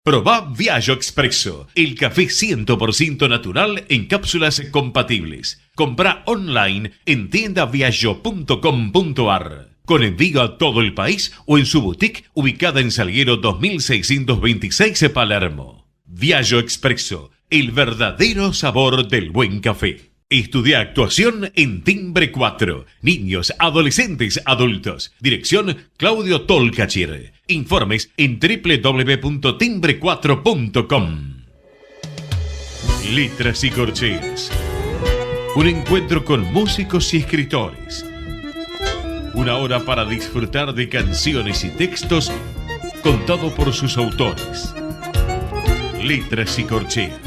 Probá Viaggio Expresso, el café 100% natural en cápsulas compatibles. Comprá online en tiendaviaggio.com.ar. Con envío a todo el país o en su boutique ubicada en Salguero 2626 Palermo. Viaggio Expresso, el verdadero sabor del buen café. Estudia actuación en Timbre 4. Niños, adolescentes, adultos. Dirección Claudio Tolcachir. Informes en www.timbre4.com. Letras y corcheas. Un encuentro con músicos y escritores. Una hora para disfrutar de canciones y textos contado por sus autores. Letras y corcheas.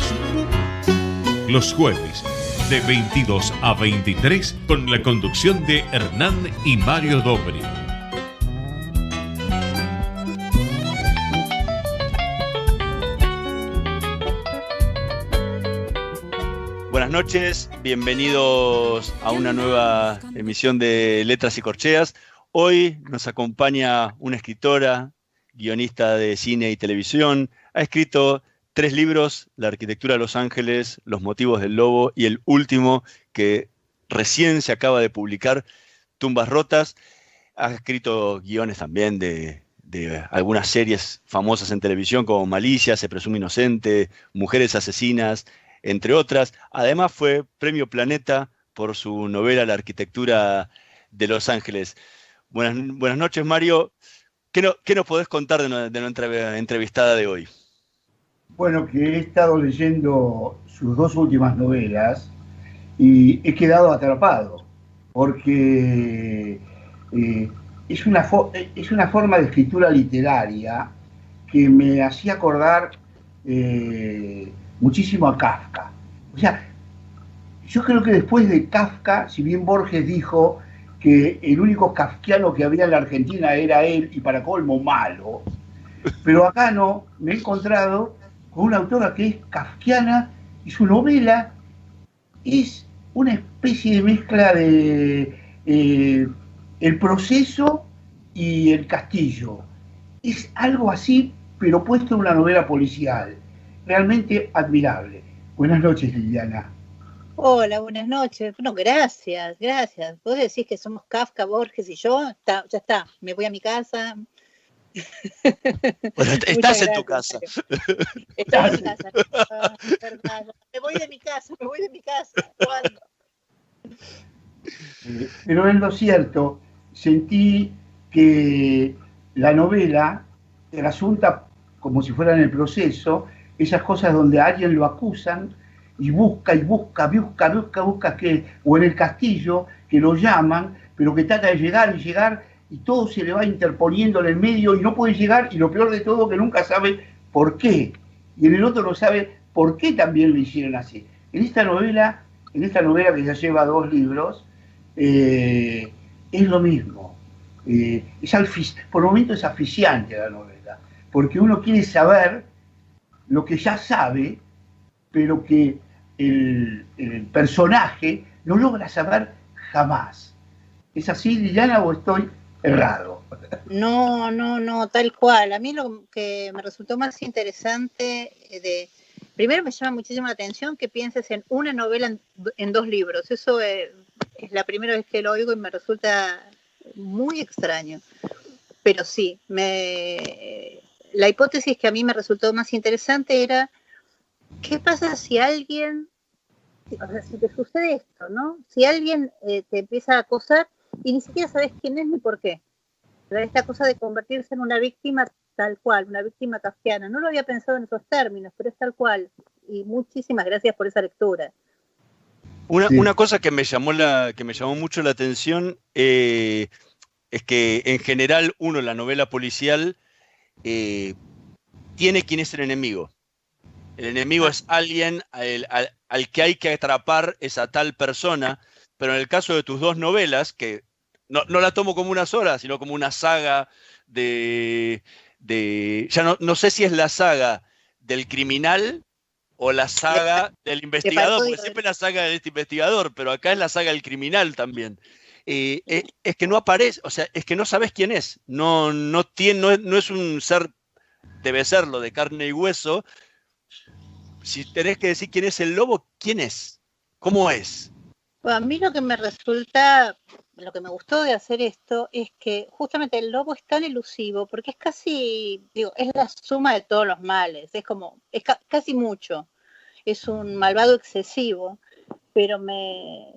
Los jueves de 22 a 23 con la conducción de Hernán y Mario Dobri. Buenas noches, bienvenidos a una nueva emisión de Letras y Corcheas. Hoy nos acompaña una escritora, guionista de cine y televisión. Ha escrito 3 libros: La arquitectura de Los Ángeles, Los motivos del lobo y el último que recién se acaba de publicar, Tumbas rotas. Ha escrito guiones también de algunas series famosas en televisión como Malicia, Se presume inocente, Mujeres asesinas, entre otras. Además fue Premio Planeta por su novela La arquitectura de Los Ángeles. Buenas noches, Mario. ¿Qué nos podés contar de nuestra entrevistada de hoy? Bueno, que he estado leyendo sus 2 últimas novelas y he quedado atrapado, porque es una forma de escritura literaria que me hacía acordar muchísimo a Kafka. O sea, yo creo que después de Kafka, si bien Borges dijo que el único kafkiano que había en la Argentina era él, y para colmo malo, pero acá no, me he encontrado con una autora que es kafkiana y su novela es una especie de mezcla de El proceso y El castillo. Es algo así, pero puesto en una novela policial. Realmente admirable. Buenas noches, Liliana. Hola, buenas noches. Bueno, gracias. Vos decís que somos Kafka, Borges y yo, ya está, me voy a mi casa. Bueno, estás en tu casa. Estoy en mi casa. Verdad. Me voy de mi casa. ¿Cuándo? Pero es lo cierto, sentí que la novela resulta como si fuera en El proceso, esas cosas donde a alguien lo acusan y busca, que, o en El castillo, que lo llaman, pero que trata de llegar, y todo se le va interponiendo en el medio y no puede llegar, y lo peor de todo que nunca sabe por qué. Y en el otro no sabe por qué también lo hicieron así. En esta novela que ya lleva 2 libros, es lo mismo. Por momentos es asfixiante la novela, porque uno quiere saber lo que ya sabe, pero que el personaje no logra saber jamás. ¿Es así, Liliana, o estoy errado? No, tal cual. A mí lo que me resultó más interesante, primero me llama muchísimo la atención que pienses en una novela en 2 libros. Eso es la primera vez que lo oigo y me resulta muy extraño. Pero sí, la hipótesis que a mí me resultó más interesante era: ¿qué pasa si alguien, o sea, si te sucede esto, ¿no? Si alguien te empieza a acosar y ni siquiera sabes quién es ni por qué. Pero esta cosa de convertirse en una víctima tal cual, una víctima kafkiana. No lo había pensado en esos términos, pero es tal cual. Y muchísimas gracias por esa lectura. Una cosa que me llamó mucho la atención es que en general uno en la novela policial tiene quién es el enemigo. El enemigo es alguien al que hay que atrapar, esa tal persona, pero en el caso de tus 2 novelas, que no la tomo como una sola, sino como una saga ya no sé si es la saga del criminal o la saga del investigador, porque siempre es la saga de este investigador, pero acá es la saga del criminal también. Es que no aparece, o sea, es que no sabes quién es, no es un ser debe serlo, de carne y hueso. Si tenés que decir quién es el lobo, ¿quién es? ¿Cómo es? Bueno, a mí lo que me resulta, lo que me gustó de hacer esto es que justamente el lobo es tan elusivo porque es casi, digo, es la suma de todos los males, es como, casi mucho, es un malvado excesivo, pero me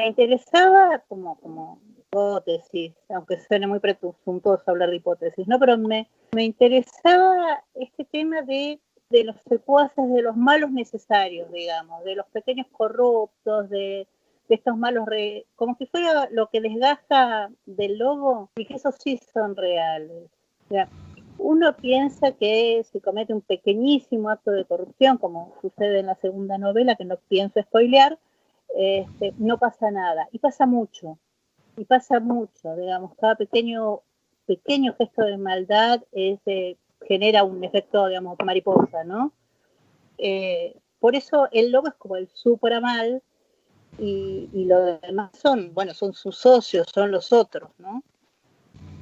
interesaba como hipótesis, aunque suene muy presuntuoso hablar de hipótesis, ¿no? Pero me interesaba este tema de los secuaces, de los malos necesarios, digamos, de los pequeños corruptos, de estos malos, como si fuera lo que desgasta del lobo, y que esos sí son reales. O sea, uno piensa que si comete un pequeñísimo acto de corrupción, como sucede en la segunda novela, que no pienso spoilear, no pasa nada, y pasa mucho, digamos, cada pequeño gesto de maldad genera un efecto, digamos, mariposa, ¿no? Por eso el lobo es como el supramal y lo demás son sus socios, son los otros, ¿no?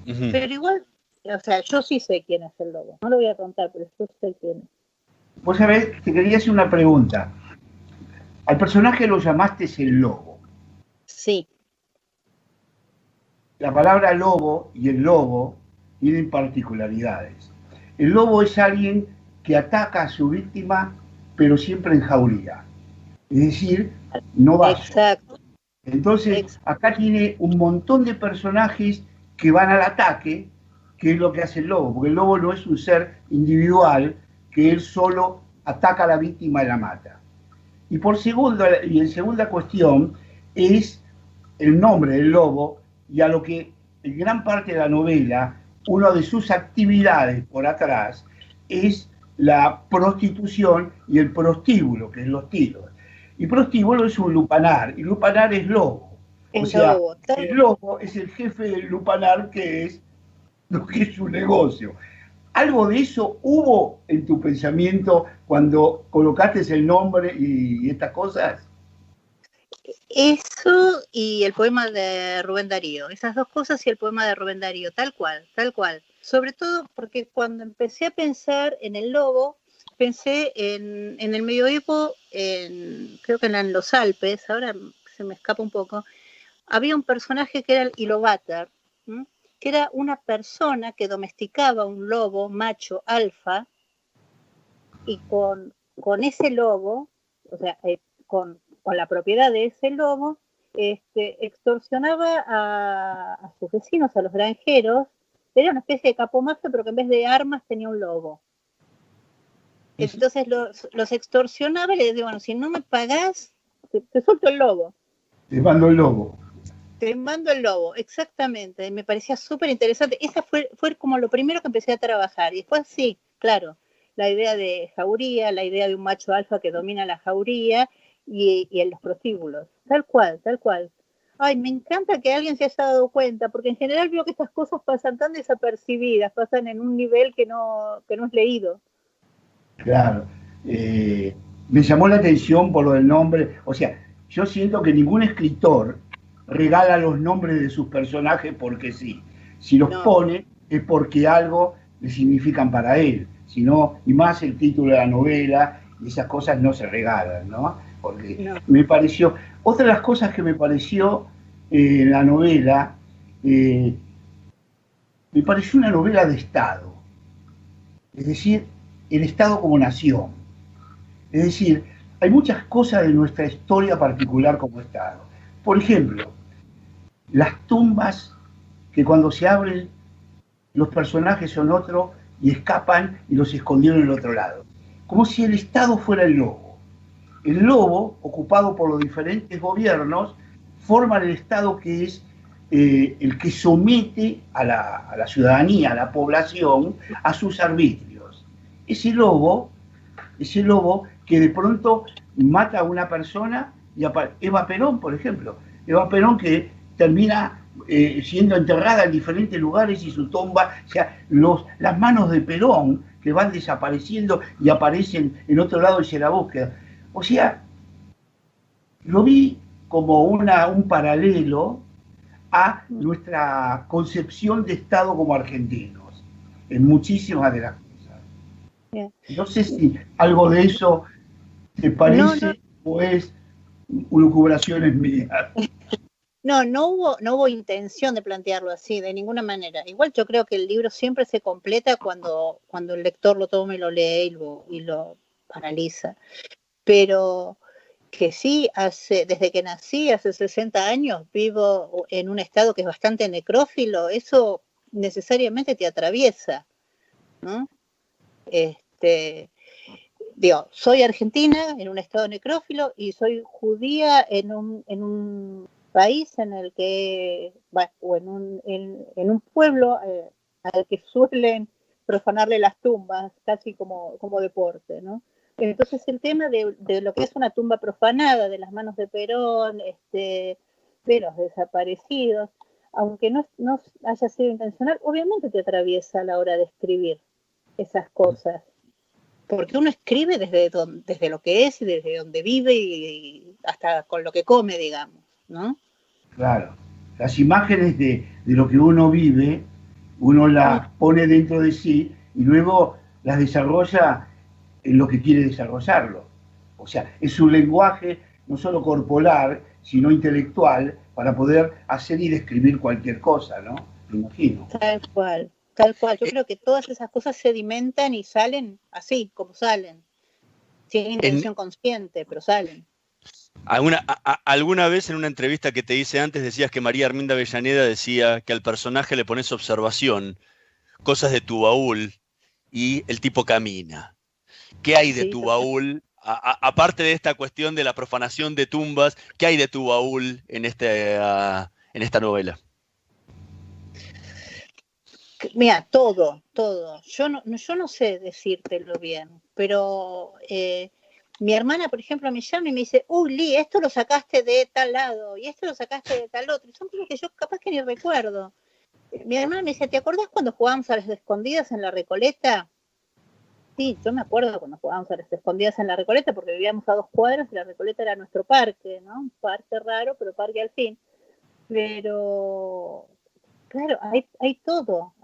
Uh-huh. Pero igual, o sea, yo sí sé quién es el lobo, no lo voy a contar, pero yo sé quién es. Vos sabés, te quería hacer una pregunta. Al personaje lo llamaste el lobo. Sí. La palabra lobo y el lobo tienen particularidades. El lobo es alguien que ataca a su víctima, pero siempre en jauría. Es decir, no va. Exacto. Entonces, acá tiene un montón de personajes que van al ataque, que es lo que hace el lobo, porque el lobo no es un ser individual, que él solo ataca a la víctima y la mata. Y en segunda cuestión, es el nombre del lobo, y a lo que en gran parte de la novela, una de sus actividades por atrás es la prostitución y el prostíbulo, que es los tiros. Y prostíbulo es un lupanar, y lupanar es lobo. O sea, el lobo es el jefe del lupanar, que es lo que es su negocio. ¿Algo de eso hubo en tu pensamiento cuando colocaste el nombre y estas cosas? Eso y el poema de Rubén Darío, esas dos cosas y el poema de Rubén Darío, tal cual. Sobre todo porque cuando empecé a pensar en el lobo, pensé en el medioevo, creo que en los Alpes, ahora se me escapa un poco, había un personaje que era el Ilovatar, que era una persona que domesticaba un lobo macho alfa, y con ese lobo, o sea, con la propiedad de ese lobo, extorsionaba a sus vecinos, a los granjeros. Era una especie de capomafia, pero que en vez de armas tenía un lobo. Entonces los extorsionaba y les decía, bueno, si no me pagás, te suelto el lobo. Te mando el lobo. Te mando el lobo, exactamente. Me parecía súper interesante. Esa fue como lo primero que empecé a trabajar. Y después sí, claro, la idea de jauría, la idea de un macho alfa que domina la jauría y en los prostíbulos. Tal cual. Ay, me encanta que alguien se haya dado cuenta, porque en general veo que estas cosas pasan tan desapercibidas, pasan en un nivel que no es leído. Claro. Me llamó la atención por lo del nombre. O sea, yo siento que ningún escritor regala los nombres de sus personajes porque sí. Si los pone es porque algo le significan para él. Si no, y más el título de la novela, y esas cosas no se regalan, ¿no? Porque me pareció... Otra de las cosas que me pareció en la novela, me pareció una novela de Estado. Es decir, el Estado como nación. Es decir, hay muchas cosas de nuestra historia particular como Estado. Por ejemplo, las tumbas que cuando se abren los personajes son otros y escapan y los escondieron en el otro lado. Como si el Estado fuera el lobo. El lobo, ocupado por los diferentes gobiernos, forma el Estado que es el que somete a la ciudadanía, a la población, a sus arbitrios. Ese lobo que de pronto mata a una persona, y Eva Perón, por ejemplo. Eva Perón que termina siendo enterrada en diferentes lugares y su tumba, o sea, las manos de Perón que van desapareciendo y aparecen en otro lado y se la búsqueda. O sea, lo vi como un paralelo a nuestra concepción de Estado como argentinos. en muchísimas de las cosas. Bien. No sé si algo de eso te parece o es lucubraciones mías. No hubo intención de plantearlo así, de ninguna manera. Igual yo creo que el libro siempre se completa cuando el lector lo toma y lo lee y lo analiza. Pero que sí, desde que nací, hace 60 años, vivo en un estado que es bastante necrófilo, eso necesariamente te atraviesa, ¿no? Soy argentina en un estado necrófilo y soy judía en un país en el que, o en un pueblo al que suelen profanarle las tumbas, casi como deporte, ¿no? Entonces el tema de lo que es una tumba profanada, de las manos de Perón, de los desaparecidos, aunque no haya sido intencional, obviamente te atraviesa a la hora de escribir esas cosas. Porque uno escribe desde lo que es y desde donde vive y hasta con lo que come, digamos, ¿no? Claro. Las imágenes de lo que uno vive, uno las pone dentro de sí y luego las desarrolla en lo que quiere desarrollarlo. O sea, es un lenguaje no solo corporal, sino intelectual, para poder hacer y describir cualquier cosa, ¿no? Me imagino. Tal cual. Yo creo que todas esas cosas sedimentan y salen así, como salen. Sin intención consciente, pero salen. ¿Alguna vez en una entrevista que te hice antes decías que María Arminda Avellaneda decía que al personaje le pones observación, cosas de tu baúl, y el tipo camina? ¿Qué hay de tu baúl? Aparte de esta cuestión de la profanación de tumbas, ¿qué hay de tu baúl en esta novela? Mira, todo. Yo no sé decírtelo bien, pero mi hermana, por ejemplo, me llama y me dice, Lee, esto lo sacaste de tal lado y esto lo sacaste de tal otro. Y son cosas que yo capaz que ni recuerdo. Mi hermana me dice, ¿te acordás cuando jugábamos a las escondidas en la Recoleta? Sí, yo me acuerdo cuando jugábamos a las escondidas en la Recoleta, porque vivíamos a 2 cuadras y la Recoleta era nuestro parque, ¿no? Un parque raro, pero parque al fin. Pero claro, hay todo.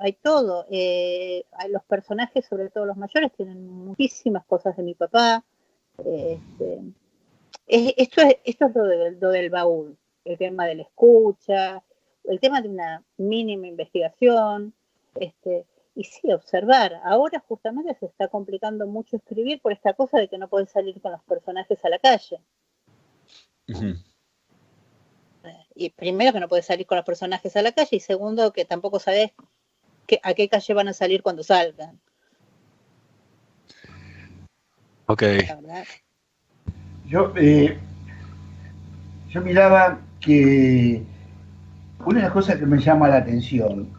Los personajes, sobre todo los mayores, tienen muchísimas cosas de mi papá. Esto es lo del baúl, el tema de la escucha, el tema de una mínima investigación, y sí, observar. Ahora justamente se está complicando mucho escribir por esta cosa de que no puedes salir con los personajes a la calle. Uh-huh. Y primero que no puedes salir con los personajes a la calle y segundo que tampoco sabes a qué calle van a salir cuando salgan. Ok. Yo miraba que una de las cosas que me llama la atención,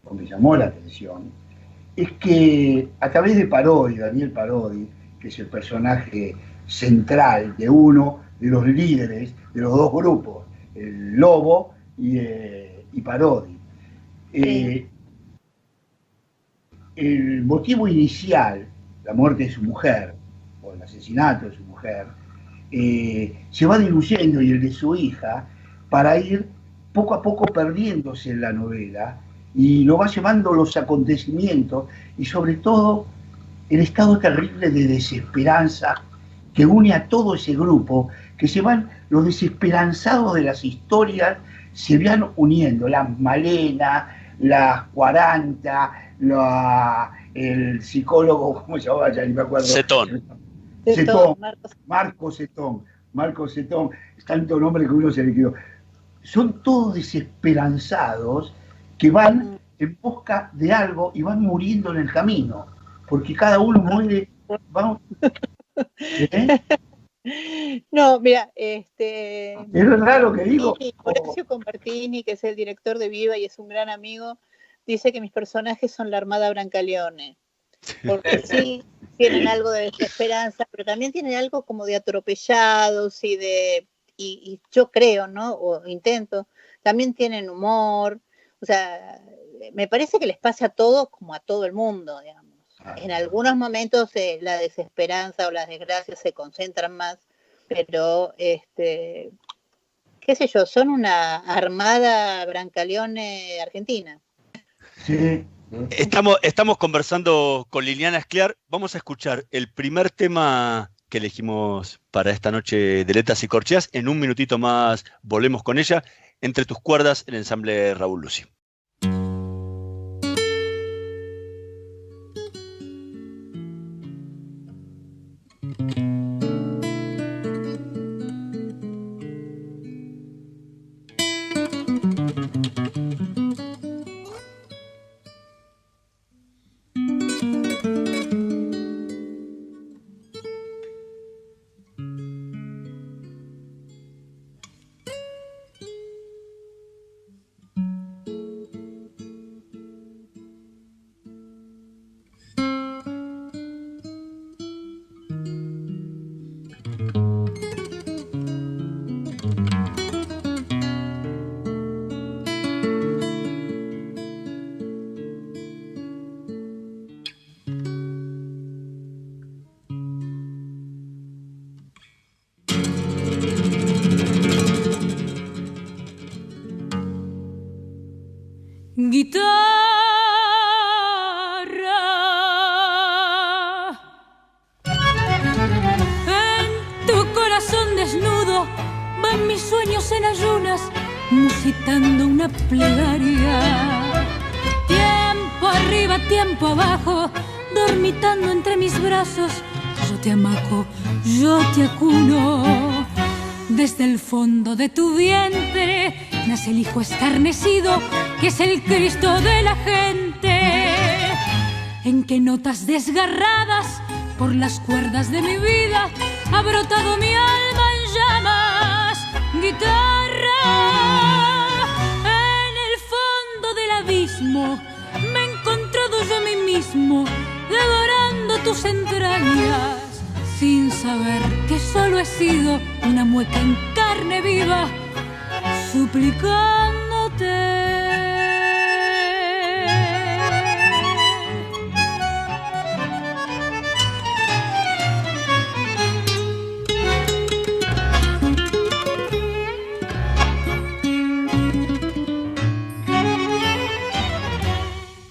o me llamó la atención, es que a través de Parodi, Daniel Parodi, que es el personaje central de uno de los líderes de los dos grupos, el Lobo y Parodi. Sí. El motivo inicial, la muerte de su mujer, o el asesinato de su mujer, se va diluyendo, y el de su hija, para ir poco a poco perdiéndose en la novela, y lo va llevando los acontecimientos, y sobre todo el estado terrible de desesperanza que une a todo ese grupo, que se van, los desesperanzados de las historias se van uniendo, las Malena, las 40, el psicólogo, ¿cómo se llamaba? Ya ni me acuerdo. Setón. Marco Setón, es tanto nombre que uno se le quedó. Son todos desesperanzados que van en busca de algo y van muriendo en el camino, porque cada uno muere. No, mira, ¿Es verdad lo que digo? Horacio Convertini, que es el director de Viva y es un gran amigo, dice que mis personajes son la Armada Brancaleone, porque sí tienen algo de desesperanza, pero también tienen algo como de atropellados y yo creo, ¿no? O intento, también tienen humor, o sea, me parece que les pasa a todos como a todo el mundo, digamos. En algunos momentos la desesperanza o las desgracias se concentran más, pero qué sé yo, son una Armada Brancaleone argentina. Sí, Estamos conversando con Liliana Scliar. Vamos a escuchar el primer tema que elegimos para esta noche de Letras y Corcheas. En un minutito más volvemos con ella. Entre tus cuerdas, el ensamble Raúl Lucy. Guitarra, en tu corazón desnudo van mis sueños en ayunas, musitando una plegaria. Tiempo arriba, tiempo abajo, dormitando entre mis brazos. Yo te amaco, yo te acuno. Desde el fondo de tu vientre nace el hijo escarnecido, que es el Cristo de la gente. En qué notas desgarradas por las cuerdas de mi vida ha brotado mi alma en llamas. Guitarra, en el fondo del abismo me he encontrado yo a mí mismo, devorando tus entrañas, sin saber que solo he sido una mueca en carne viva, suplicándote.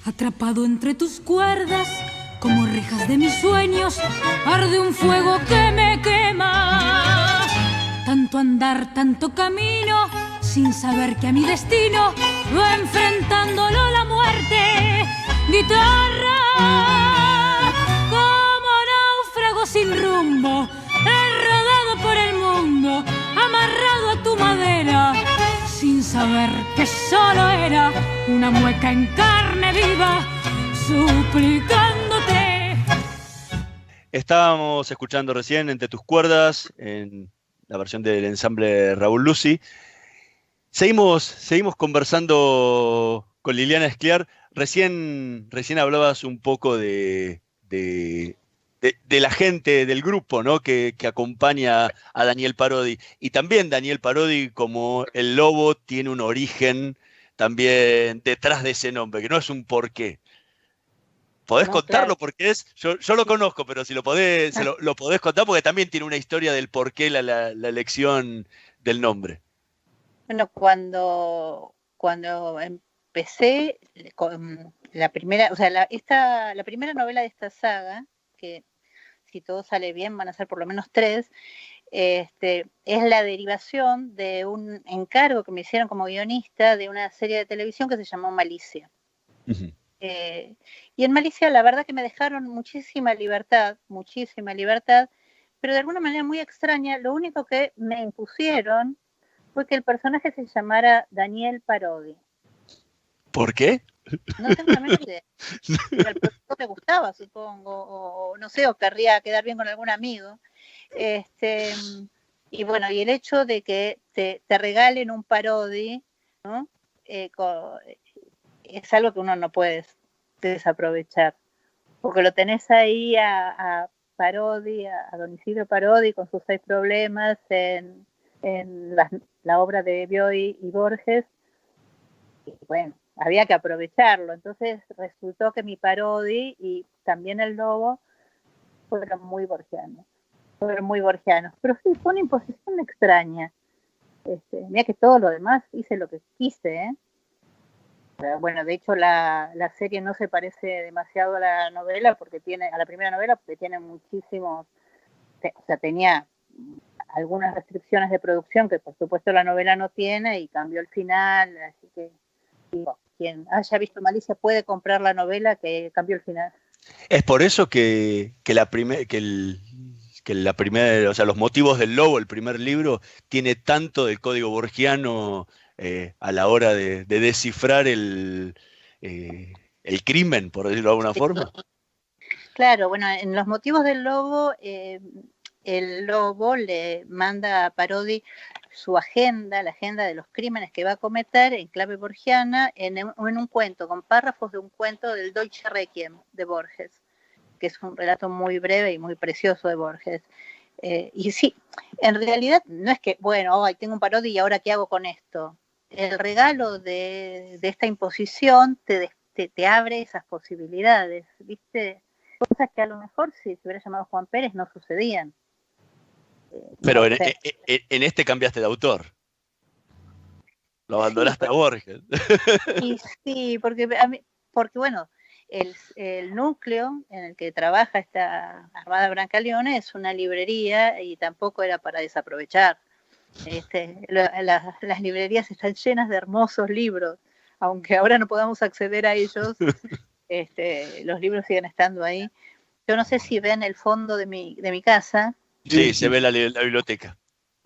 Atrapado entre tus cuerdas, como rejas de mis sueños, arde un fuego que me quema. Tanto andar, tanto camino, sin saber que a mi destino va enfrentándolo la muerte. Guitarra, como náufrago sin rumbo, he rodado por el mundo, amarrado a tu madera, sin saber que solo era una mueca en carne viva, suplicándote. Estábamos escuchando recién Entre tus cuerdas, en la versión del ensamble Raúl Lucy. Seguimos conversando con Liliana Scliar. Recién hablabas un poco de la gente del grupo, ¿no? que acompaña a Daniel Parodi. Y también Daniel Parodi, como el lobo, tiene un origen también detrás de ese nombre, que no es un porqué. ¿Podés contarlo? Claro. Porque yo lo conozco, pero si lo podés contar, porque también tiene una historia del porqué la elección del nombre. Bueno, cuando empecé con la primera, o sea, la primera novela de esta saga, que si todo sale bien van a ser por lo menos 3, es la derivación de un encargo que me hicieron como guionista de una serie de televisión que se llamó Malicia. Uh-huh. Y en Malicia la verdad que me dejaron muchísima libertad, pero de alguna manera muy extraña. Lo único que me impusieron fue que el personaje se llamara Daniel Parodi. ¿Por qué? No tengo la menor idea. Al productor le gustaba, supongo, o no sé, o querría quedar bien con algún amigo. Y bueno, y el hecho de que te regalen un Parodi, ¿no? Es algo que uno no puede desaprovechar, porque lo tenés ahí a Parodi, a don Isidro Parodi con sus 6 problemas en la obra de Bioy y Borges, y bueno, había que aprovecharlo. Entonces resultó que mi Parodi y también el lobo fueron muy borgianos, pero sí, fue una imposición extraña. Mira que todo lo demás hice lo que quise, ¿eh? Bueno, de hecho la serie no se parece demasiado a la novela a la primera novela porque tiene muchísimos, o sea, tenía algunas restricciones de producción que por supuesto la novela no tiene y cambió el final, así que digo, quien haya visto Malicia puede comprar la novela que cambió el final. Es por eso que la primera, o sea, Los motivos del lobo, el primer libro, tiene tanto del código borgiano a la hora de descifrar el crimen, por decirlo de alguna forma. Claro, bueno, en Los motivos del lobo, el lobo le manda a Parodi su agenda, la agenda de los crímenes que va a cometer en clave borgiana, en un cuento, con párrafos de un cuento del Dolce Requiem de Borges, que es un relato muy breve y muy precioso de Borges. Y sí, en realidad no es que, bueno, tengo un Parodi y ahora ¿qué hago con esto? El regalo de esta imposición te abre esas posibilidades, ¿viste? Cosas que a lo mejor si se hubiera llamado Juan Pérez no sucedían. Pero no sé. en este cambiaste de autor. Lo abandonaste a Borges. Y sí, porque bueno, el núcleo en el que trabaja esta Armada Brancaleone es una librería y tampoco era para desaprovechar. Las librerías están llenas de hermosos libros, aunque ahora no podamos acceder a ellos, los libros siguen estando ahí. Yo no sé si ven el fondo de mi casa. Sí, se ve la biblioteca.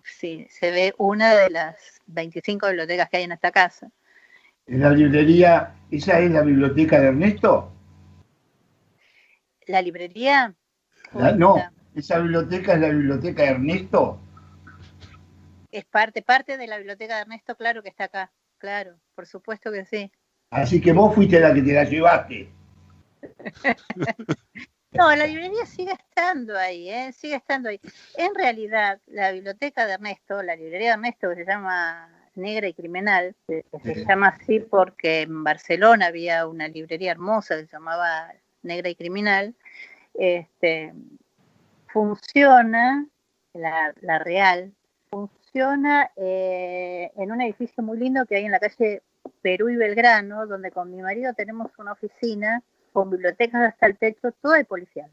Sí, se ve una de las 25 bibliotecas que hay en esta casa. ¿En la librería, esa es la biblioteca de Ernesto? ¿La librería? No, esa biblioteca es la biblioteca de Ernesto. Es parte de la biblioteca de Ernesto, claro que está acá, claro, por supuesto que sí. Así que vos fuiste la que te la llevaste. No, la librería sigue estando ahí, sigue estando ahí. En realidad, la biblioteca de Ernesto, la librería de Ernesto, que se llama Negra y Criminal, se llama así porque en Barcelona había una librería hermosa que se llamaba Negra y Criminal, funciona, la Real, funciona en un edificio muy lindo que hay en la calle Perú y Belgrano, donde con mi marido tenemos una oficina con bibliotecas hasta el techo, toda de policial.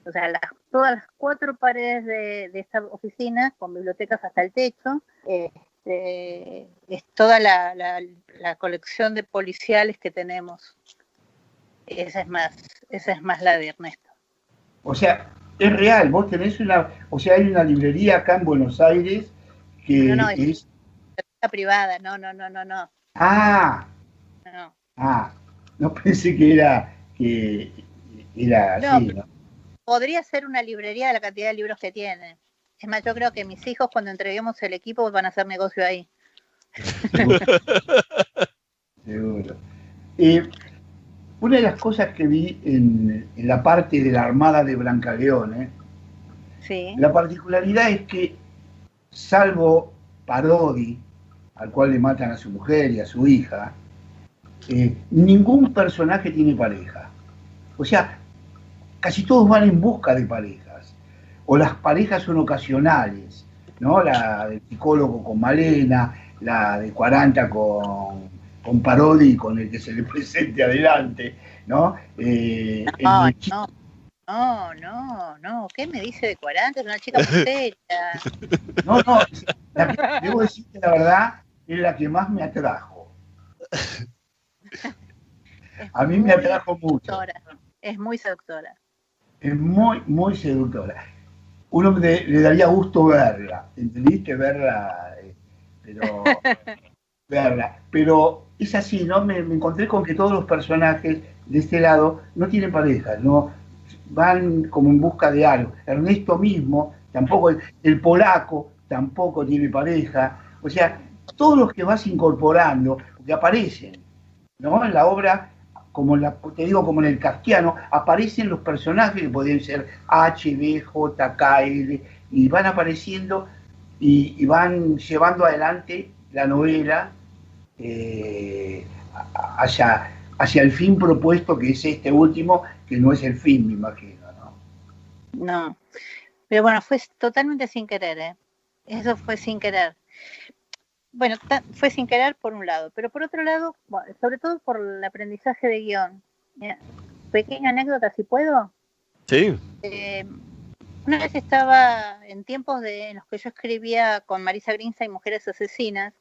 O sea, todas las 4 paredes de esta oficina con bibliotecas hasta el techo, es toda la colección de policiales que tenemos. Esa es más la de Ernesto. O sea, es real, vos tenés hay una librería acá en Buenos Aires que no, es privada, no. Ah, no. No pensé que era así, ¿no? Podría ser una librería de la cantidad de libros que tiene. Es más, yo creo que mis hijos cuando entreguemos el equipo van a hacer negocio ahí. Seguro. Una de las cosas que vi en la parte de la Armada de Brancaleone, sí. La particularidad es que, salvo Parodi, al cual le matan a su mujer y a su hija, ningún personaje tiene pareja. O sea, casi todos van en busca de parejas. O las parejas son ocasionales, ¿no? La del psicólogo con Malena, la de 40 con Parodi, con el que se le presente adelante, ¿no? No. ¿Qué me dice de 40? Es una chica muy seria. No, debo decirte la verdad, es la que más me atrajo. A mí me atrajo mucho. Es muy seductora. Es muy, muy seductora. Uno le daría gusto verla, ¿entendiste? Verla, pero es así, ¿no? Me encontré con que todos los personajes de este lado no tienen pareja, ¿no? Van como en busca de algo. Ernesto mismo, tampoco, el polaco tampoco tiene pareja. O sea, todos los que vas incorporando, que aparecen, ¿no? En la obra, como en el kafkiano, aparecen los personajes que podrían ser H, B, J, K, L, y van apareciendo y van llevando adelante la novela hacia el fin propuesto, que es este último, que no es el fin, me imagino, ¿no? No, pero bueno, fue totalmente sin querer, Eso fue sin querer. bueno, fue sin querer por un lado, pero por otro lado, bueno, sobre todo por el aprendizaje de guión. Pequeña anécdota, si puedo. Sí. Una vez estaba en tiempos en los que yo escribía con Marisa Grinza y Mujeres Asesinas,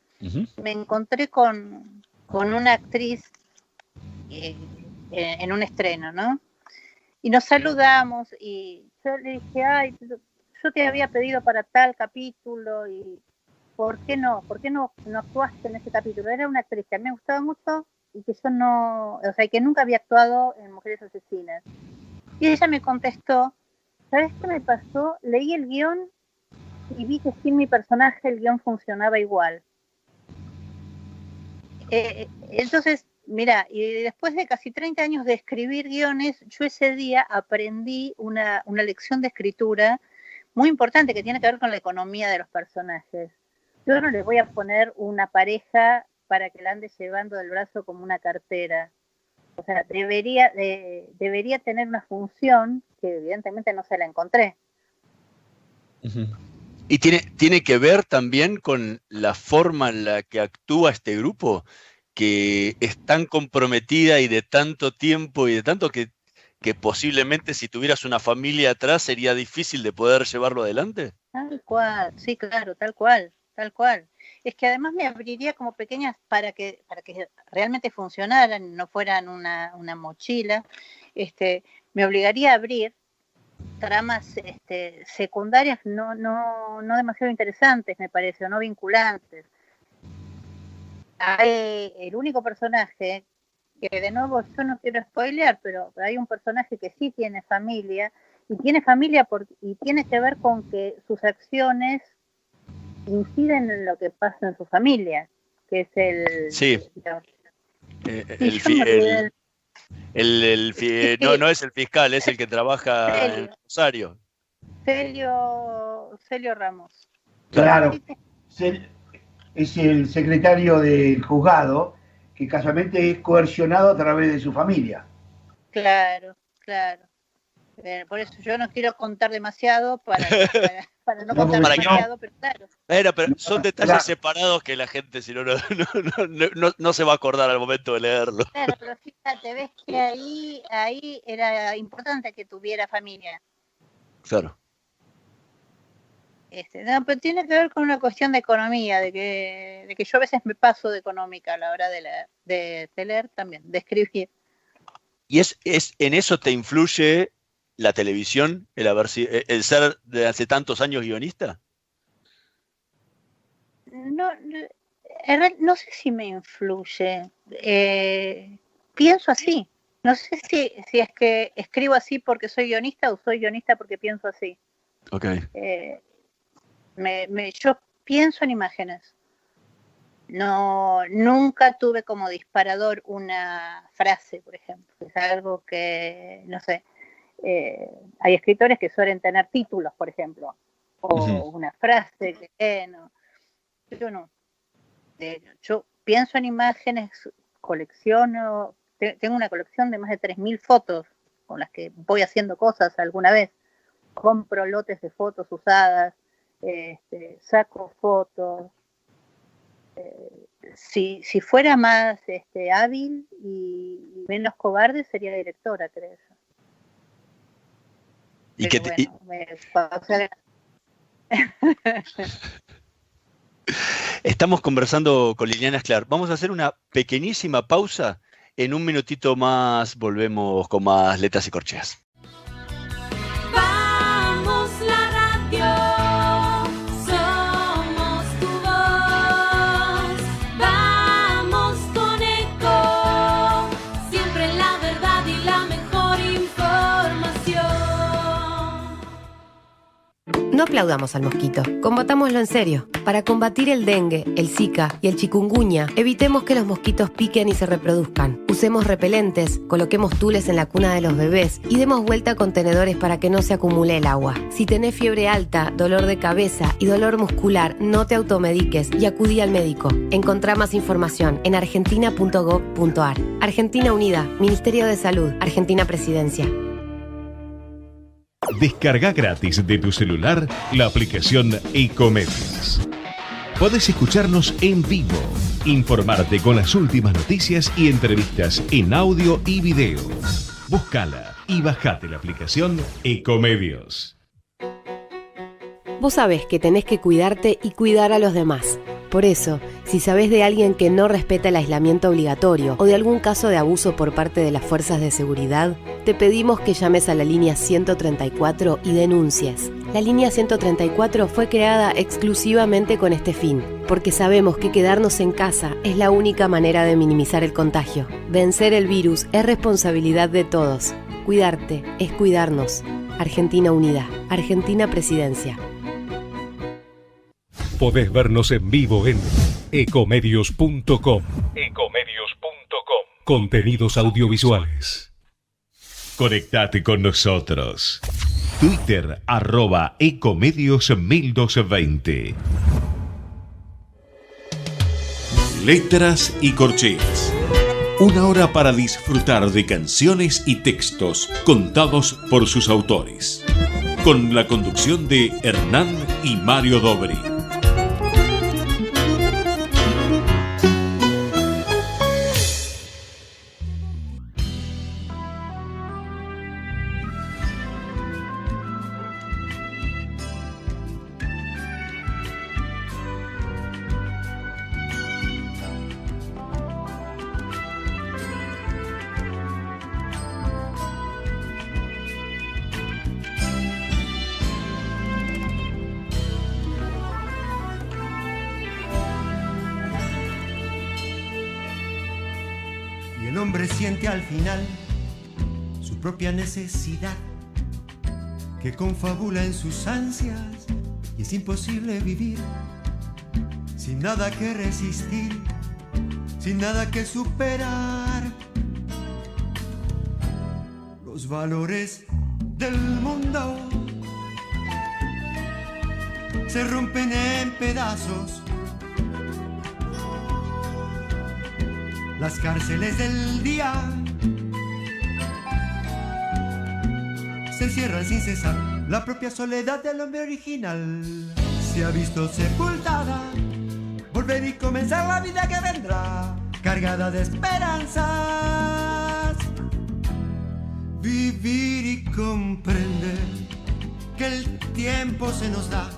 me encontré con una actriz en un estreno, ¿no? Y nos saludamos y yo le dije, ay, yo te había pedido para tal capítulo y ¿por qué no actuaste en ese capítulo? Era una actriz que a mí me gustaba mucho y que yo no, o sea, que nunca había actuado en Mujeres Asesinas. Y ella me contestó, ¿sabes qué me pasó? Leí el guión y vi que sin mi personaje el guión funcionaba igual. Entonces, mira, y después de casi 30 años de escribir guiones, yo ese día aprendí una lección de escritura muy importante que tiene que ver con la economía de los personajes. Yo no les voy a poner una pareja para que la ande llevando del brazo como una cartera. O sea, debería tener una función que evidentemente no se la encontré. ¿Y tiene que ver también con la forma en la que actúa este grupo, que es tan comprometida y de tanto tiempo y de tanto que posiblemente si tuvieras una familia atrás sería difícil de poder llevarlo adelante? Tal cual, sí, claro, tal cual. Es que además me abriría como pequeñas para que realmente funcionaran, no fueran una mochila, me obligaría a abrir tramas secundarias no demasiado interesantes, me parece, o no vinculantes. Hay el único personaje que, de nuevo, yo no quiero spoilear, pero hay un personaje que sí tiene familia, y tiene que ver con que sus acciones inciden en lo que pasa en su familia, que es el... Sí. No es el fiscal, es el que trabaja en Rosario. Celio Ramos. Claro, es el secretario del juzgado, que casualmente es coercionado a través de su familia. Claro. Por eso yo no quiero contar demasiado para no contar demasiado, pero claro. Pero son detalles separados que la gente si no se va a acordar al momento de leerlo. Claro, pero fíjate, ves que ahí era importante que tuviera familia. Claro. No, pero tiene que ver con una cuestión de economía, de que yo a veces me paso de económica a la hora de leer también, de escribir. ¿Y en eso te influye la televisión, el ser de hace tantos años guionista? No sé si me influye. Pienso así. No sé si es que escribo así porque soy guionista o soy guionista porque pienso así. Okay. Yo pienso en imágenes. Nunca tuve como disparador una frase, por ejemplo. Es algo que, no sé, hay escritores que suelen tener títulos, por ejemplo, o una frase que no. Yo no. Yo pienso en imágenes, colecciono, tengo una colección de más de 3.000 fotos con las que voy haciendo cosas alguna vez. Compro lotes de fotos usadas, saco fotos. Si fuera más hábil y menos cobarde, sería directora, creo yo. Estamos conversando con Liliana Esclar. Vamos a hacer una pequeñísima pausa. En un minutito más volvemos con más Letras y Corcheas. Vamos la radio, somos tu voz. Vamos con Eco, siempre la verdad y la mejor información. No aplaudamos al mosquito, combatámoslo en serio. Para combatir el dengue, el zika y el chikungunya, evitemos que los mosquitos piquen y se reproduzcan. Usemos repelentes, coloquemos tules en la cuna de los bebés y demos vuelta a contenedores para que no se acumule el agua. Si tenés fiebre alta, dolor de cabeza y dolor muscular, no te automediques y acudí al médico. Encontrá más información en argentina.gov.ar. Argentina Unida, Ministerio de Salud, Argentina Presidencia. Descarga gratis de tu celular la aplicación Ecomedios. Podés escucharnos en vivo, informarte con las últimas noticias y entrevistas en audio y video. Búscala y bajate la aplicación Ecomedios. Vos sabés que tenés que cuidarte y cuidar a los demás. Por eso, si sabés de alguien que no respeta el aislamiento obligatorio o de algún caso de abuso por parte de las fuerzas de seguridad, te pedimos que llames a la línea 134 y denuncies. La línea 134 fue creada exclusivamente con este fin, porque sabemos que quedarnos en casa es la única manera de minimizar el contagio. Vencer el virus es responsabilidad de todos. Cuidarte es cuidarnos. Argentina Unida. Argentina Presidencia. Podés vernos en vivo en ecomedios.com. Contenidos audiovisuales. Conectate con nosotros. Twitter @ecomedios1220. Letras y corcheas. Una hora para disfrutar de canciones y textos contados por sus autores. Con la conducción de Hernán y Mario Dobri. Al final su propia necesidad, que confabula en sus ansias, y es imposible vivir sin nada que resistir, sin nada que superar. Los valores del mundo se rompen en pedazos. Las cárceles del día se cierran sin cesar. La propia soledad del hombre original se ha visto sepultada. Volver y comenzar la vida que vendrá, cargada de esperanzas. Vivir y comprender que el tiempo se nos da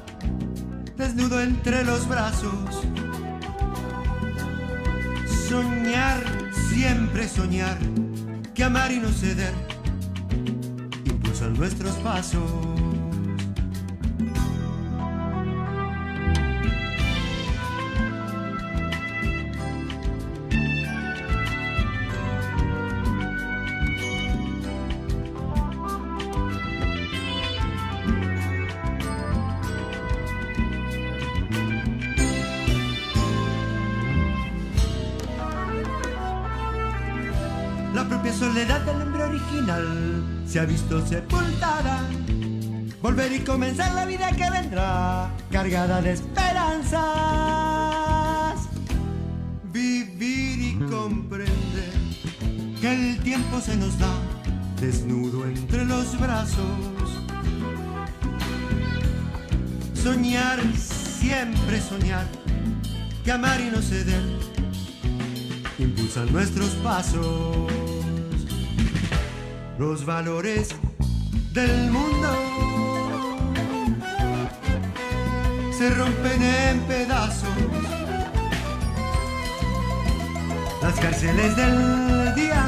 desnudo entre los brazos. Soñar, siempre soñar, que amar y no ceder impulsan nuestros pasos. Soledad del hombre original se ha visto sepultada. Volver y comenzar la vida que vendrá, cargada de esperanzas. Vivir y comprender que el tiempo se nos da desnudo entre los brazos. Soñar, siempre soñar, que amar y no ceder impulsan nuestros pasos. Los valores del mundo se rompen en pedazos. Las cárceles del día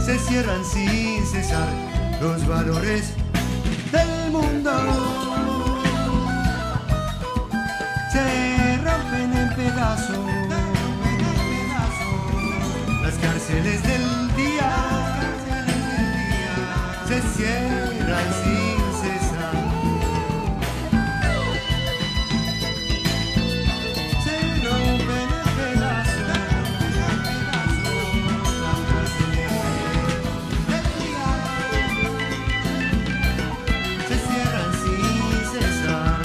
se cierran sin cesar. Los valores del mundo se rompen en pedazos. Las cárceles del día se cierran sin cesar. Se rompen en pedazos. Las cárceles del día se cierran sin cesar.